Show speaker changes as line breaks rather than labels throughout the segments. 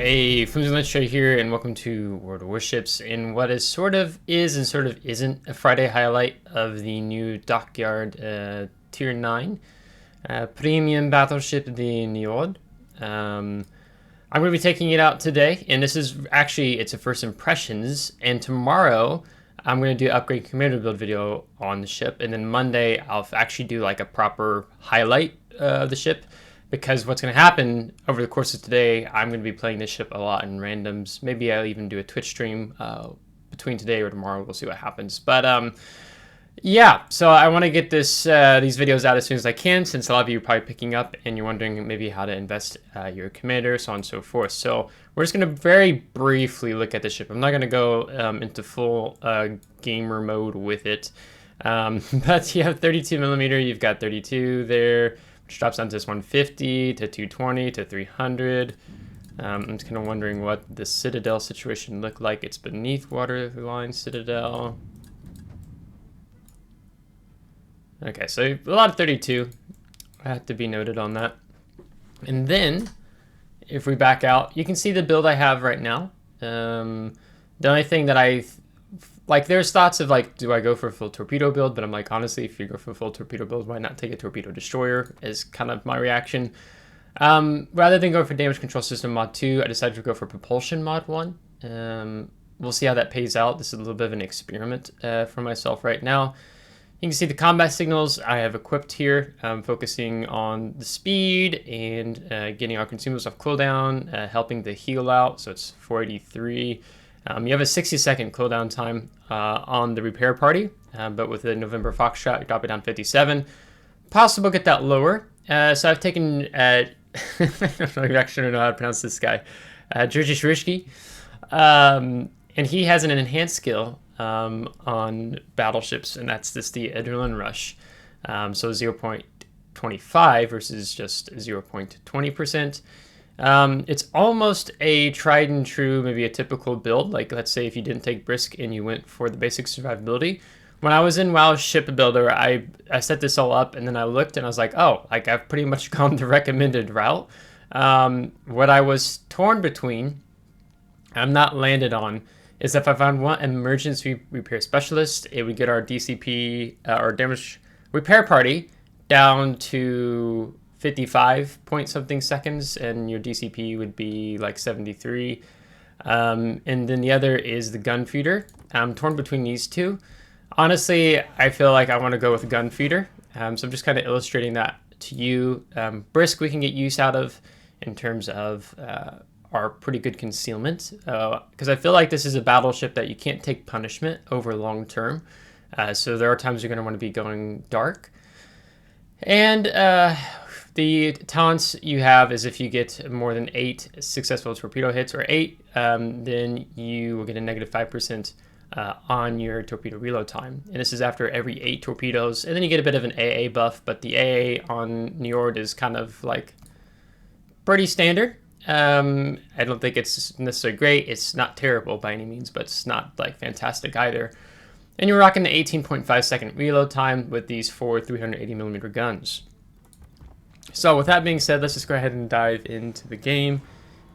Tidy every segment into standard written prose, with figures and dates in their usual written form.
Hey, FlimsyLunchTray here, and welcome to World of Warships in what is sort of is and sort of isn't a Friday highlight of the new Dockyard Tier 9 premium battleship, the Niord. I'm going to be taking it out today, and this is actually, it's a first impressions, and tomorrow I'm going to do an upgrade commander build video on the ship, and then Monday I'll actually do like a proper highlight of the ship. Because what's going to happen over the course of today, I'm going to be playing this ship a lot in randoms. Maybe I'll even do a Twitch stream between today or tomorrow. We'll see what happens. But yeah, so I want to get these videos out as soon as I can, since a lot of you are probably picking up and you're wondering maybe how to invest your commander, so on and so forth. So we're just going to very briefly look at the ship. I'm not going to go into full gamer mode with it. But you have 32mm, you've got 32 there. Which drops down to this 150 to 220 to 300. I'm just kind of wondering what the Citadel situation looked like. It's beneath waterline Citadel. Okay, so a lot of 32. I have to be noted on that. And then, if we back out, you can see the build I have right now. The only thing that like, there's thoughts of like, do I go for a full torpedo build? But I'm like, honestly, if you go for a full torpedo build, why not take a torpedo destroyer? Is kind of my reaction. Rather than go for damage control system mod 2, I decided to go for propulsion mod 1. We'll see how that pays out. This is a little bit of an experiment for myself right now. You can see the combat signals I have equipped here, focusing on the speed and getting our consumables off cooldown, helping the heal out. So it's 483. You have a 60-second cooldown time on the repair party, but with the November Foxtrot, you drop it down 57. Possible get that lower. So I've taken, I actually don't know how to pronounce this guy, Georgi Shrishki, and he has an enhanced skill on battleships, and that's just the Adrenaline Rush. So 0.25 versus just 0.20%. It's almost a tried and true, maybe a typical build. Like, let's say if you didn't take Brisk and you went for the basic survivability. When I was in WoW Ship Builder, I set this all up, and then I looked and I was like, oh, like I've pretty much gone the recommended route. What I was torn between, I'm not landed on, is if I found one emergency repair specialist, it would get our DCP, or damage repair party, down to 55 point something seconds, and your DCP would be like 73. And then the other is the gun feeder. I'm torn between these two. Honestly, I feel like I want to go with gun feeder. So I'm just kind of illustrating that to you. Brisk we can get use out of in terms of our pretty good concealment, because I feel like this is a battleship that you can't take punishment over long term. So there are times you're going to want to be going dark. And the talents you have is if you get more than 8 successful torpedo hits, or 8, then you will get a negative 5% on your torpedo reload time. And this is after every 8 torpedoes. And then you get a bit of an AA buff, but the AA on Niord is kind of like pretty standard. I don't think it's necessarily great. It's not terrible by any means, but it's not like fantastic either. And you're rocking the 18.5 second reload time with these 4 380mm guns. So with that being said, let's just go ahead and dive into the game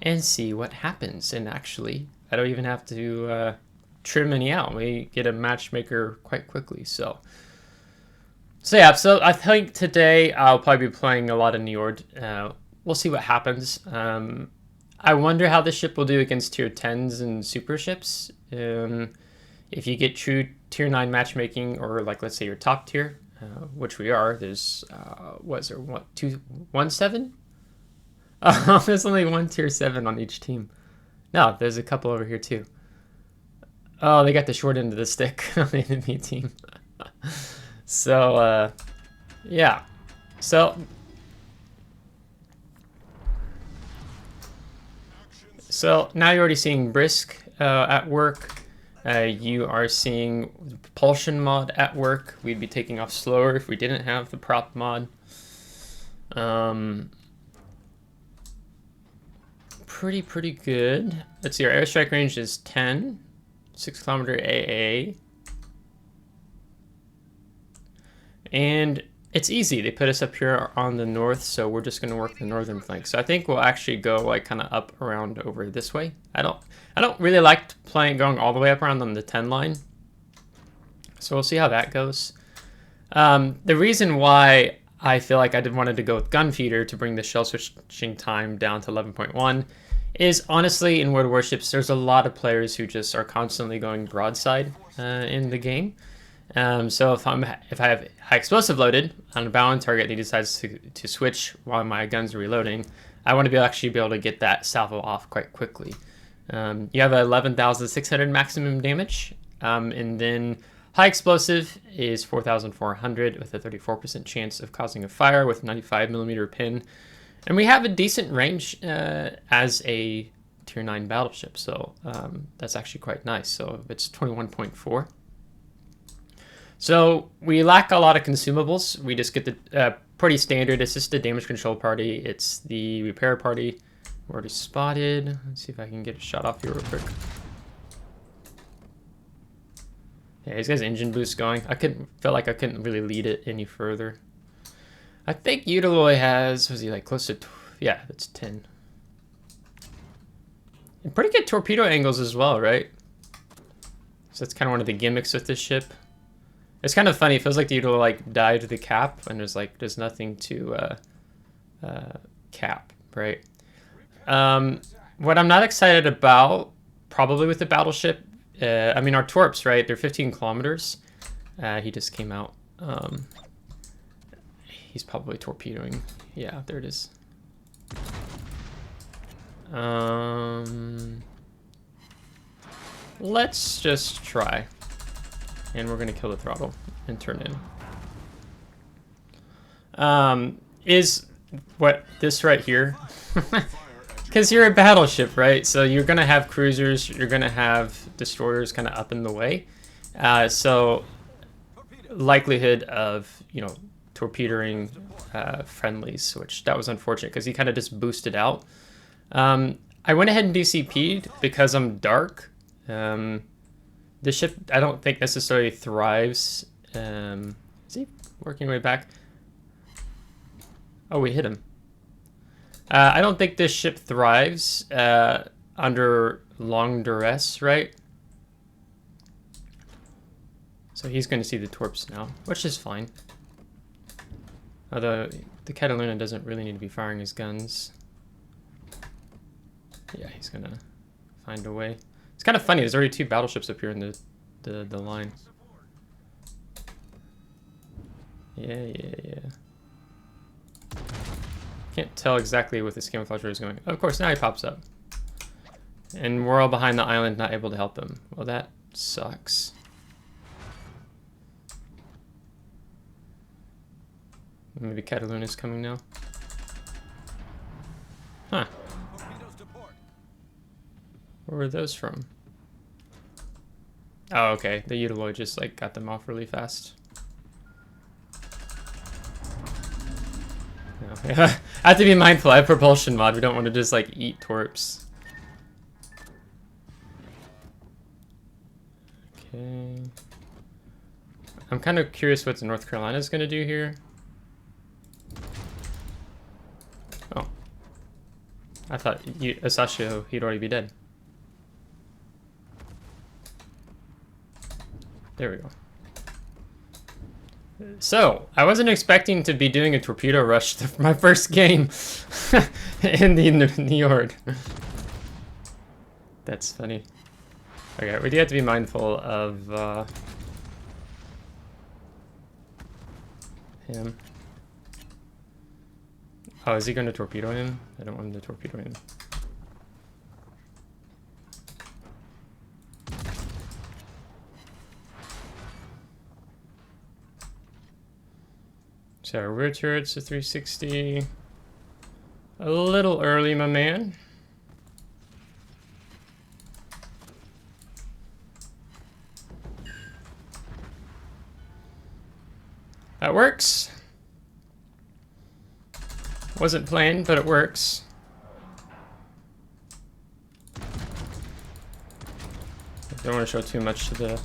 and see what happens. And actually, I don't even have to trim any out. We get a matchmaker quite quickly. So yeah, so I think today I'll probably be playing a lot of Niord. We'll see what happens. I wonder how this ship will do against tier 10s and super ships. If you get true tier 9 matchmaking, or like let's say your top tier, which we are, there's what is there, 1 7? There's only one tier 7 on each team. No, there's a couple over here too. Oh, they got the short end of the stick on the enemy team. So yeah, so now you're already seeing Brisk at work. You are seeing the propulsion mod at work. We'd be taking off slower if we didn't have the prop mod. Pretty good. Let's see, our airstrike range is 10, 6 kilometer AA. And it's easy. They put us up here on the north, so we're just going to work the northern flank. So I think we'll actually go like kind of up around over this way. I don't really like going all the way up around on the 10 line. So we'll see how that goes. The reason why I feel like I wanted to go with gun feeder to bring the shell switching time down to 11.1 is honestly in World Warships, there's a lot of players who just are constantly going broadside in the game. So if I have high explosive loaded on a bow target and he decides to switch while my guns are reloading, I want to actually be able to get that salvo off quite quickly. You have 11,600 maximum damage, and then high explosive is 4,400 with a 34% chance of causing a fire with 95mm pin. And we have a decent range as a tier 9 battleship, so that's actually quite nice. So it's 21.4. So we lack a lot of consumables. We just get the pretty standard. It's just the damage control party. It's the repair party. We're already spotted. Let's see if I can get a shot off here real quick. Yeah, he's got his engine boost going. Felt like I couldn't really lead it any further. I think Udaloy has, was he like close to, yeah, that's 10. And pretty good torpedo angles as well, right? So that's kind of one of the gimmicks with this ship. It's kind of funny. It feels like the Udaloy like died to the cap, and there's nothing to cap, right? What I'm not excited about, probably with the battleship, I mean our torps, right? They're 15 kilometers. He just came out. He's probably torpedoing. Yeah, there it is. Let's just try. And we're going to kill the throttle and turn in. Is what this right here. Because you're a battleship, right? So you're going to have cruisers. You're going to have destroyers kind of up in the way. So likelihood of, you know, torpedoing friendlies, which that was unfortunate because he kind of just boosted out. I went ahead and DCP'd because I'm dark. The ship, I don't think necessarily thrives. Is he working way back? Oh, we hit him. I don't think this ship thrives under long duress, right? So he's going to see the torps now, which is fine. Although the Cataluna doesn't really need to be firing his guns. Yeah, he's going to find a way. It's kind of funny, there's already 2 battleships up here in the line. Yeah. Can't tell exactly what this camouflage is going. Of course, now he pops up. And we're all behind the island, not able to help him. Well, that sucks. Maybe Cataluna's coming now. Huh. Where were those from? Oh, okay. The Udaloy just like got them off really fast. No. I have to be mindful. I have propulsion mod. We don't want to just like eat torps. Okay. I'm kind of curious what North Carolina's going to do here. Oh. I thought Asashio, he'd already be dead. There we go. So, I wasn't expecting to be doing a torpedo rush for my first game in the Niord. That's funny. Okay, we do have to be mindful of him. Oh, is he going to torpedo him? I don't want him to torpedo him. So our rear turret's a 360. A little early, my man. That works. Wasn't planned, but it works. I don't want to show too much to the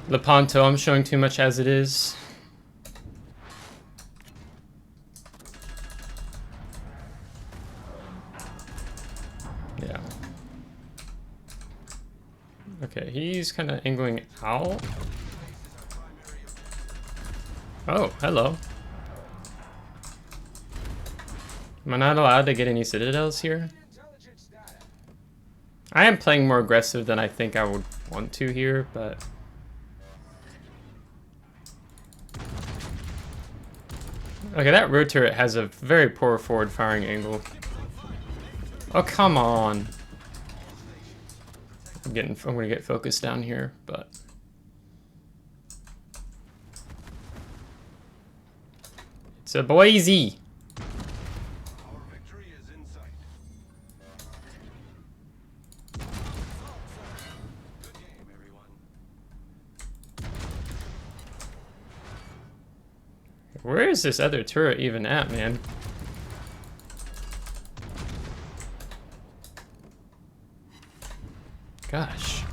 Lepanto. I'm showing too much as it is. Okay, he's kind of angling out. Oh, hello. Am I not allowed to get any citadels here? I am playing more aggressive than I think I would want to here, but... Okay, that rear turret has a very poor forward firing angle. Oh, come on. I'm gonna get focused down here, but... It's a boise. Where is this other turret even at, man? Gosh.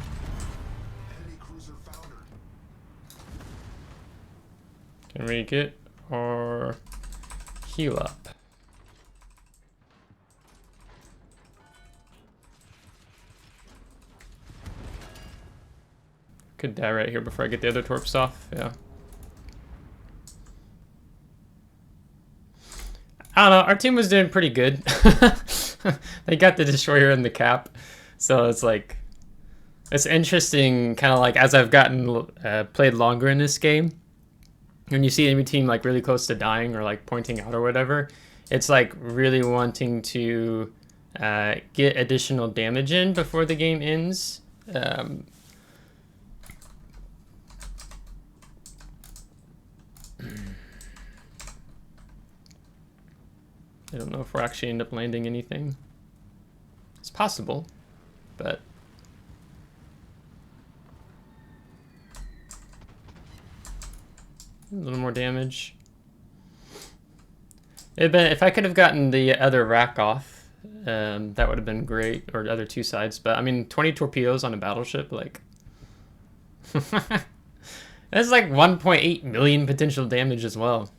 Can we get our heal up? Could die right here before I get the other torps off, yeah. I don't know, our team was doing pretty good. They got the destroyer in the cap, so it's like, it's interesting, kind of like as I've gotten played longer in this game, when you see enemy team like really close to dying or like pointing out or whatever, it's like really wanting to get additional damage in before the game ends. I don't know if we'll actually end up landing anything. It's possible, but... A little more damage. If I could have gotten the other rack off, that would have been great, or the other two sides. But I mean, 20 torpedoes on a battleship, like... That's like 1.8 million potential damage as well.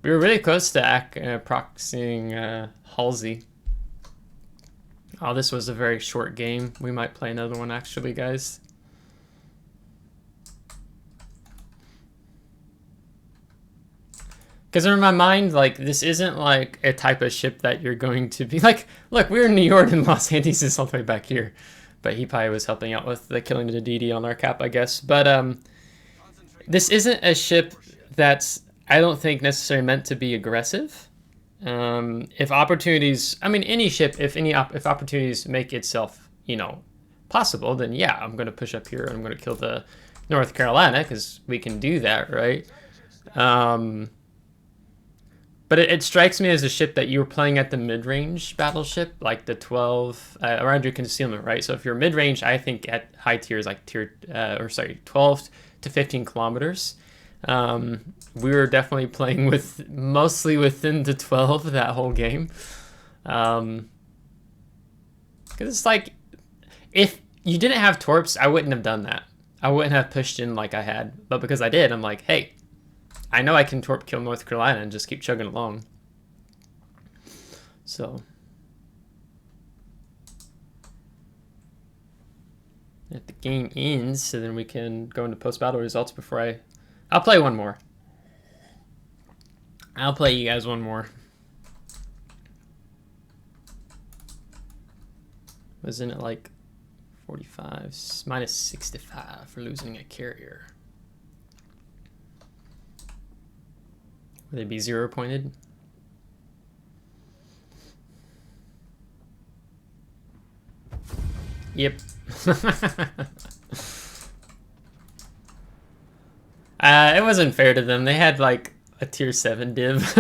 We were really close to proxying Halsey. Oh, this was a very short game. We might play another one actually, guys. Because in my mind, like, this isn't like a type of ship that you're going to be like, look, we're in Niord and Los Andes is all the way back here. But he probably was helping out with the killing of the DD on our cap, I guess. But this isn't a ship that's, I don't think, necessarily meant to be aggressive. If opportunities, I mean, any ship, if opportunities make itself, you know, possible, then yeah, I'm going to push up here and I'm going to kill the North Carolina because we can do that, right? But it strikes me as a ship that you were playing at the mid-range battleship, like the 12 around your concealment, right? So if you're mid-range, I think at high tiers, like 12 to 15 kilometers. We were definitely playing with mostly within the 12 that whole game. Because it's like, if you didn't have torps, I wouldn't have done that. I wouldn't have pushed in like I had. But because I did, I'm like, hey, I know I can torp kill North Carolina and just keep chugging along. So. If the game ends, so then we can go into post-battle results before I'll play one more. I'll play you guys one more. Wasn't it like 45, minus 65 for losing a carrier? Would they be 0 pointed? Yep. It wasn't fair to them. They had like a tier 7 div.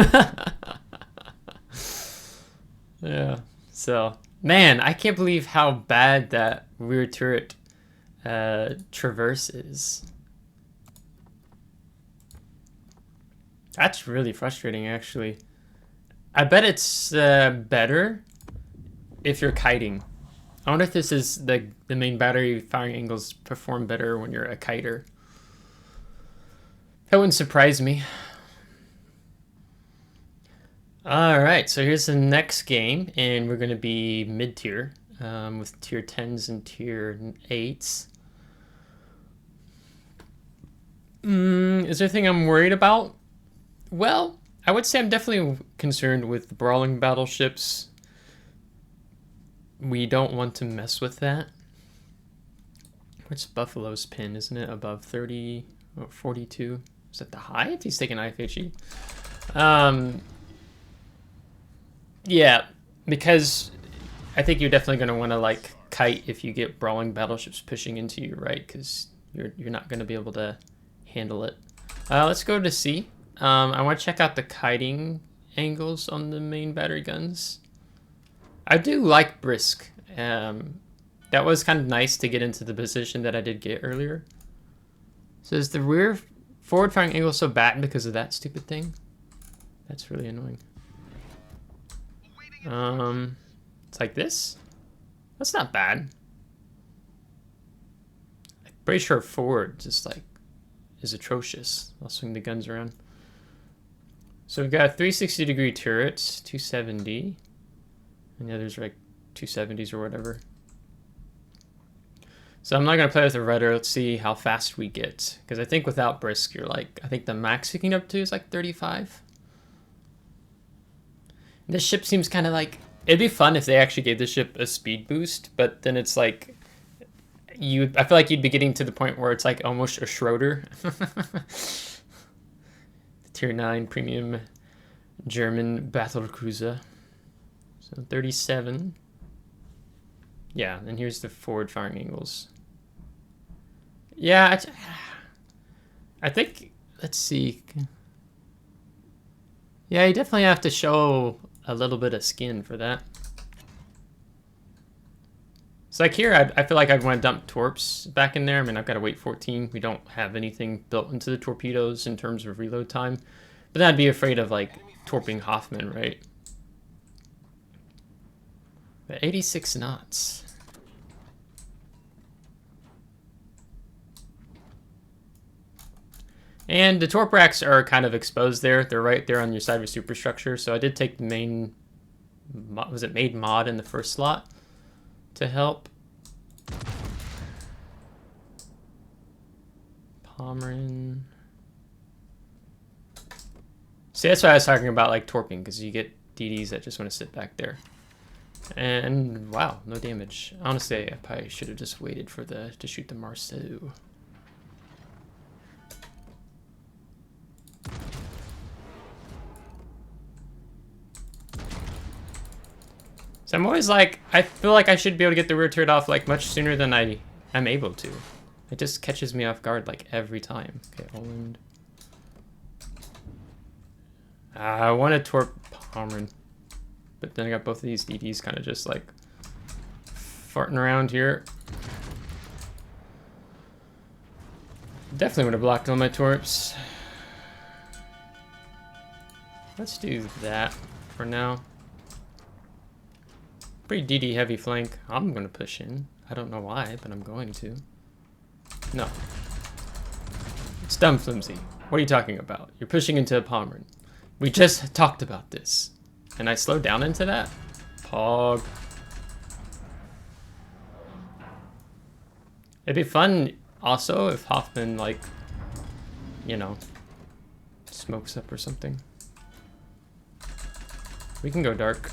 Yeah. So, man, I can't believe how bad that rear turret traverse is. That's really frustrating, actually. I bet it's better if you're kiting. I wonder if this is the main battery firing angles perform better when you're a kiter. That wouldn't surprise me. Alright, so here's the next game, and we're going to be mid-tier. with tier 10s and tier 8s. Is there anything I'm worried about? Well, I would say I'm definitely concerned with the brawling battleships. We don't want to mess with that. What's Buffalo's pin? Isn't it above 30 or 42? Is that the height? He's taking IFHE. Yeah, because I think you're definitely going to want to like kite if you get brawling battleships pushing into you, right? Because you're not going to be able to handle it. Let's go to C. I want to check out the kiting angles on the main battery guns. I do like brisk. That was kind of nice to get into the position that I did get earlier. So is the rear forward firing angle so bad because of that stupid thing? That's really annoying. It's like this. That's not bad. I'm pretty sure forward just like is atrocious. I'll swing the guns around. So we've got 360-degree turrets, 270, and the others are like 270s or whatever. So I'm not gonna play with the rudder. Let's see how fast we get, because I think without brisk, you're like, I think the max you can get up to is like 35. This ship seems kind of like, it'd be fun if they actually gave the ship a speed boost, but then it's like, I feel like you'd be getting to the point where it's like almost a Schroeder. Tier 9 premium German battle cruiser. So 37. Yeah, and here's the forward firing angles. Yeah, I think, let's see. Yeah, you definitely have to show a little bit of skin for that. So like here, I feel like I'd want to dump torps back in there. I mean, I've got a weight 14. We don't have anything built into the torpedoes in terms of reload time. But then I'd be afraid of like torping Hoffman, right? But 86 knots. And the torp racks are kind of exposed there. They're right there on your side of your superstructure. So I did take the main, was it made mod in the first slot to help. Pomeran. See, that's why I was talking about like torping, because you get DDs that just want to sit back there. And wow, no damage. Honestly, I probably should have just waited for to shoot the Marceau. So I'm always like, I feel like I should be able to get the rear turret off like much sooner than I'm able to. It just catches me off guard like every time. Okay, Oland. I want to torp Pomeran, but then I got both of these DDs kind of just like farting around here. Definitely would have blocked all my torps. Let's do that for now. Pretty DD heavy flank. I'm going to push in. I don't know why, but I'm going to. No. It's dumb, Flimsy. What are you talking about? You're pushing into a Pomeran. We just talked about this. And I slowed down into that? Pog. It'd be fun also if Hoffman, like, you know, smokes up or something. We can go dark.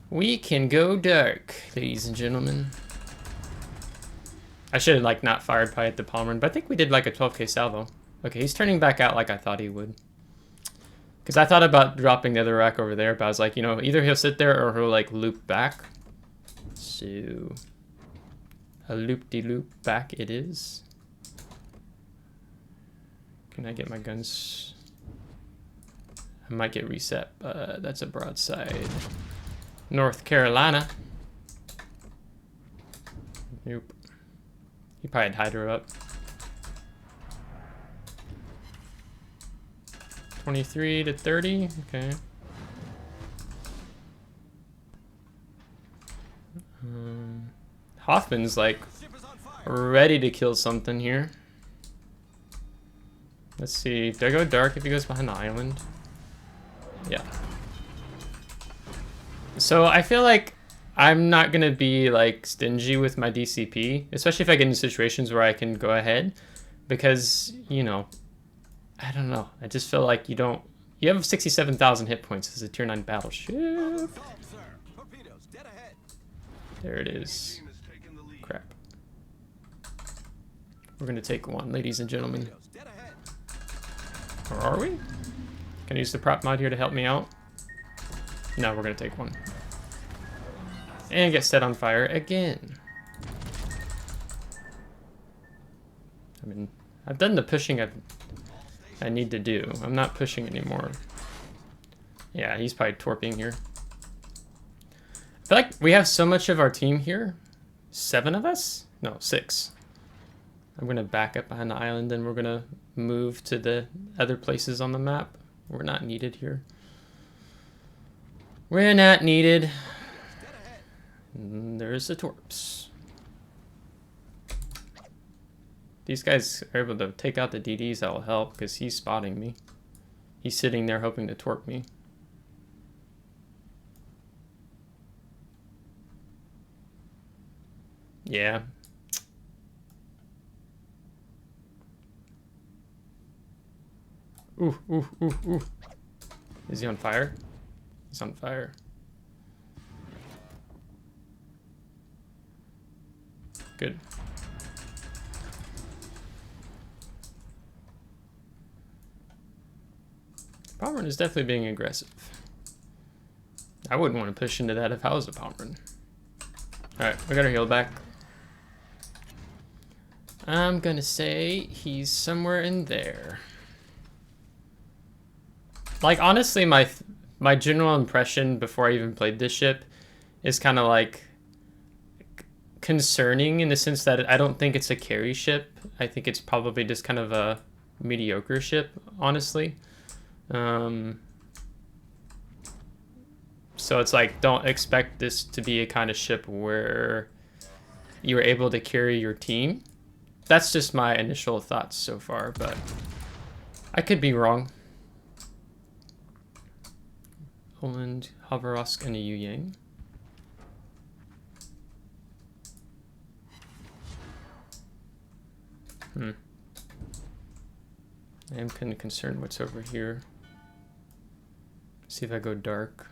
We can go dark, ladies and gentlemen. I should have like not fired probably at the Pomeran, but I think we did like a 12k salvo. Okay, he's turning back out like I thought he would. Because I thought about dropping the other rack over there, but I was like, you know, either he'll sit there or he'll like loop back. So, a loop-de-loop back it is. Can I get my guns? I might get reset, but that's a broadside. North Carolina. Nope. He probably had Hydro up. 23 to 30. Okay. Hoffman's like ready to kill something here. Let's see. Do I go dark if he goes behind the island? Yeah. So I feel like I'm not gonna be like stingy with my DCP, especially if I get into situations where I can go ahead, because you know, I don't know. I just feel like you have 67,000 hit points as a tier 9 battleship. There it is. Crap. We're gonna take one, ladies and gentlemen. Or are we? Can I use the prop mod here to help me out? No, we're gonna take one. And get set on fire again. I mean, I've done the pushing I need to do. I'm not pushing anymore. Yeah, he's probably torping here. I feel like we have so much of our team here. 7 of us? No, 6. I'm gonna back up behind the island and we're gonna move to the other places on the map. We're not needed here. We're not needed. And there's the torps. These guys are able to take out the DDs. That will help because he's spotting me. He's sitting there hoping to torp me. Yeah. Ooh, ooh, ooh, ooh. Is he on fire? He's on fire. Good. Palmerin is definitely being aggressive. I wouldn't want to push into that if I was a Palmerin. Alright, we got our heal back. I'm gonna say he's somewhere in there. Like, honestly, my general impression before I even played this ship is kind of like concerning in the sense that I don't think it's a carry ship. I think it's probably just kind of a mediocre ship, honestly. So it's like, don't expect this to be a kind of ship where you're able to carry your team. That's just my initial thoughts so far, but I could be wrong. Poland, Haverosk, and a Yu Yang. I am kind of concerned what's over here. See if I go dark.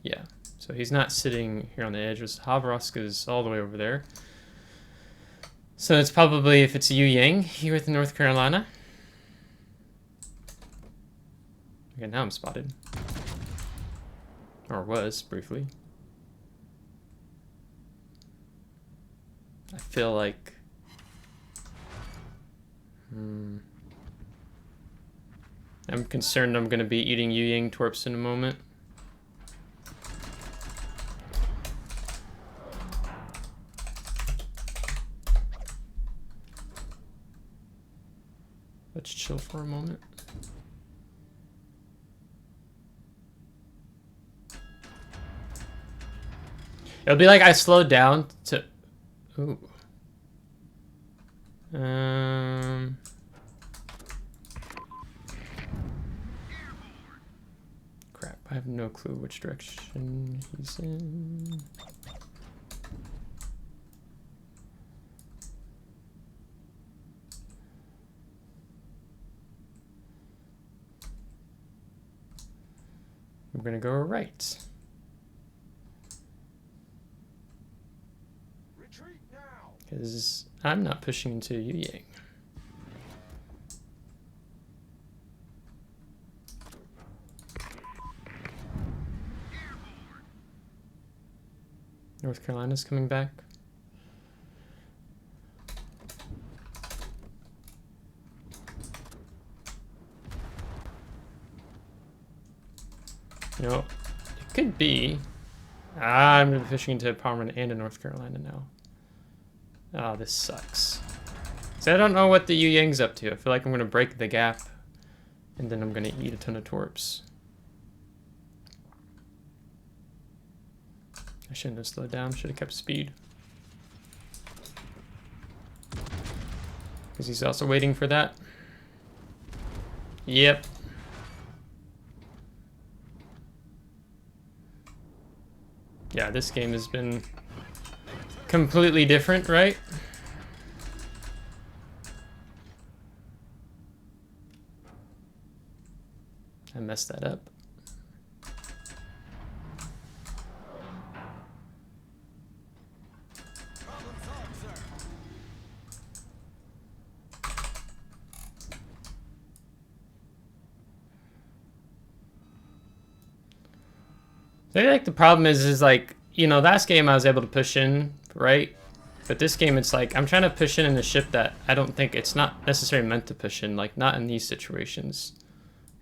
Yeah, so he's not sitting here on the edge. Haverosk is all the way over there. So it's probably, if it's Yu Yang here with North Carolina. Okay, now I'm spotted. Or was, briefly. I feel like... I'm concerned I'm going to be eating Yu Yang torps in a moment. Let's chill for a moment. It'll be like I slowed down to... Ooh. Crap, I have no clue which direction he's in. I'm gonna go right. Because I'm not pushing into Yu Yang. North Carolina's coming back. You know, it could be. I'm going to be fishing into Palmerin and a North Carolina now. Oh, this sucks. So I don't know what the Yu Yang's up to. I feel like I'm going to break the gap, and then I'm going to eat a ton of torps. I shouldn't have slowed down. Should have kept speed. Because he's also waiting for that. Yep. Yeah, Yeah, this game has been completely different, right? I messed that up. I think like the problem is like, you know, last game I was able to push in, right? But this game it's like I'm trying to push in a ship that I don't think it's not necessarily meant to push in, like not in these situations.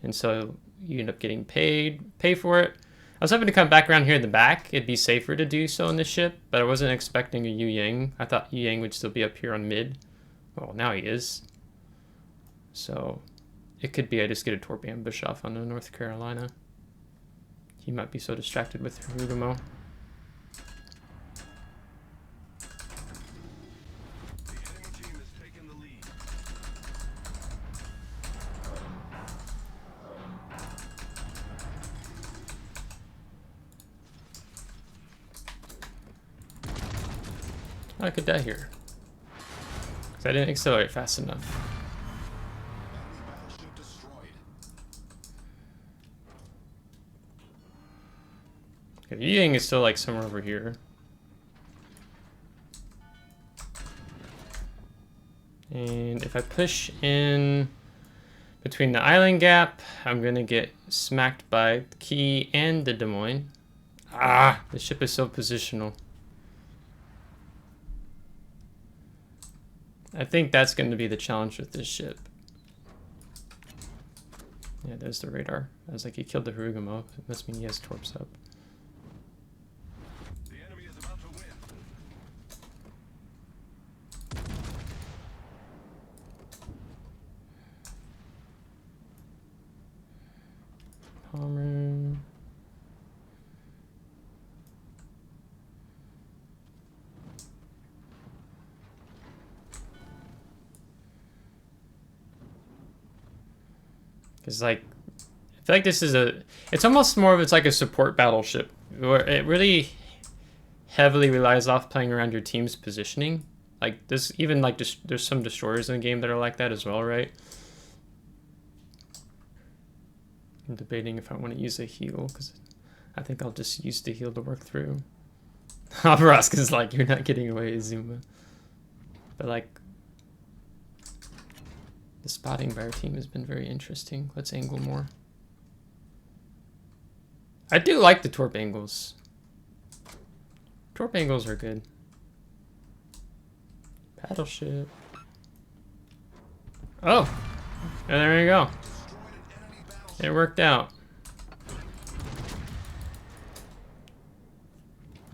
And so you end up getting pay for it. I was hoping to come back around here in the back. It'd be safer to do so in this ship, but I wasn't expecting a Yu Yang. I thought Yu Yang would still be up here on mid. Well, now he is. So it could be I just get a torp ambush off on the North Carolina. He might be so distracted with Rugamo. I could die here. Because I didn't accelerate fast enough. Okay, the Yang is still like somewhere over here. And if I push in between the island gap, I'm gonna get smacked by the Key and the Des Moines. Ah, the ship is so positional. I think that's going to be the challenge with this ship. Yeah, there's the radar. I was like, he killed the Harugamo. It must mean he has torps up.
The enemy is about to win.
Palmer. Because, like, I feel like this is it's almost more of it's like a support battleship, where it really heavily relies off playing around your team's positioning. Like, this, even, like, there's some destroyers in the game that are like that as well, right? I'm debating if I want to use a heal, because I think I'll just use the heal to work through. Abraska's like, you're not getting away, Zuma. But, like, the spotting by our team has been very interesting. Let's angle more. I do like the torp angles. Torp angles are good. Battleship. Oh, and there you go. It worked out.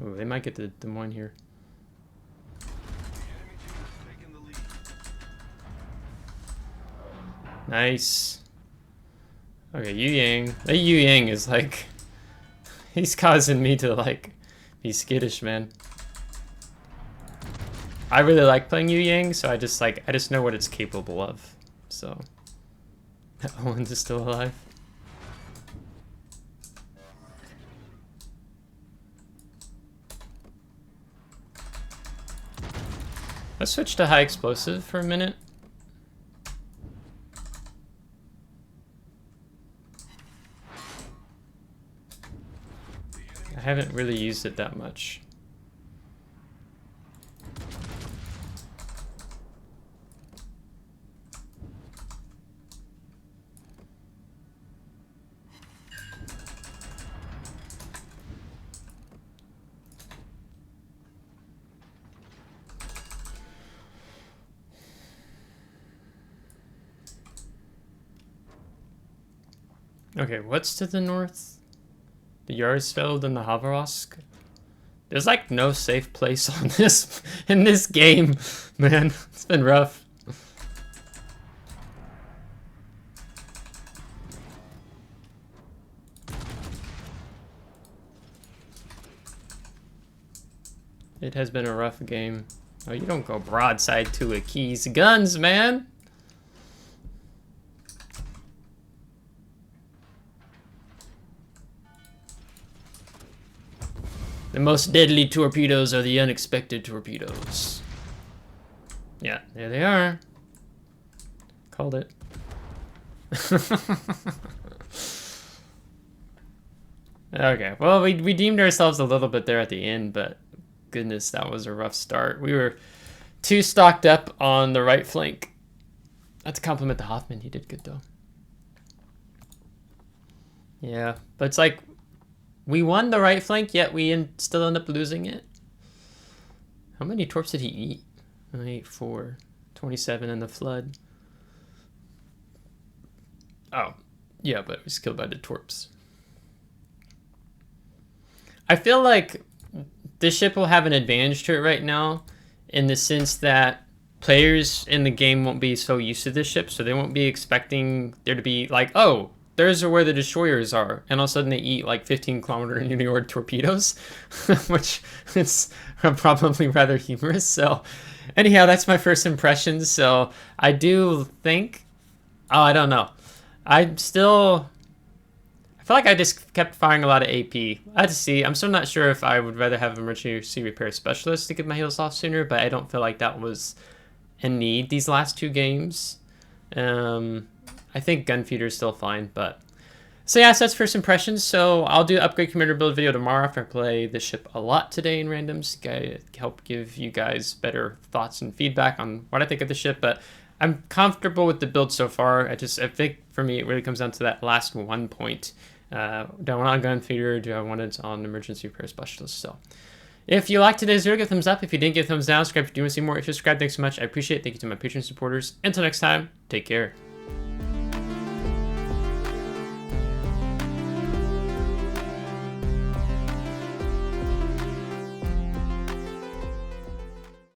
Oh, they might get the Des Moines here. Nice. Okay, Yu Yang. That Yu Yang is like, he's causing me to like be skittish, man. I really like playing Yu Yang, so I just know what it's capable of. So, Owens is still alive. Let's switch to high explosive for a minute. I haven't really used it that much. Okay, what's to the north? The Yarsfeld and the Havarask. There's like no safe place on this in this game, man. It's been rough. It has been a rough game. Oh, you don't go broadside to a Key's guns, man. The most deadly torpedoes are the unexpected torpedoes. Yeah, there they are. Called it. Okay, well, we deemed ourselves a little bit there at the end, but goodness, that was a rough start. We were too stocked up on the right flank. Not to compliment the Hoffman, he did good though. Yeah, but it's like we won the right flank, yet we still end up losing it. How many torps did he eat? I ate 4, 27 in the flood. Oh, yeah, but it was killed by the torps. I feel like this ship will have an advantage to it right now in the sense that players in the game won't be so used to this ship, so they won't be expecting there to be like, oh, there's where the destroyers are, and all of a sudden they eat like 15-kilometer Niord torpedoes, which is probably rather humorous. So anyhow, that's my first impressions. So I do think, oh, I don't know. I feel like I just kept firing a lot of AP. I had to see. I'm still not sure if I would rather have emergency repair specialist to get my heals off sooner, but I don't feel like that was a need these last 2 games. I think gunfeeder is still fine, but so yeah, so that's first impressions. So I'll do upgrade commander build video tomorrow after I play the ship a lot today in randoms. Help give you guys better thoughts and feedback on what I think of the ship, but I'm comfortable with the build so far. I think for me it really comes down to that last 1 point. Do I want it on gunfeeder? Do I want it on emergency repair specialist? So if you liked today's video, give a thumbs up. If you didn't, give a thumbs down. Subscribe if you do want to see more. If you subscribe, thanks so much. I appreciate it. Thank you to my Patreon supporters. Until next time, take care.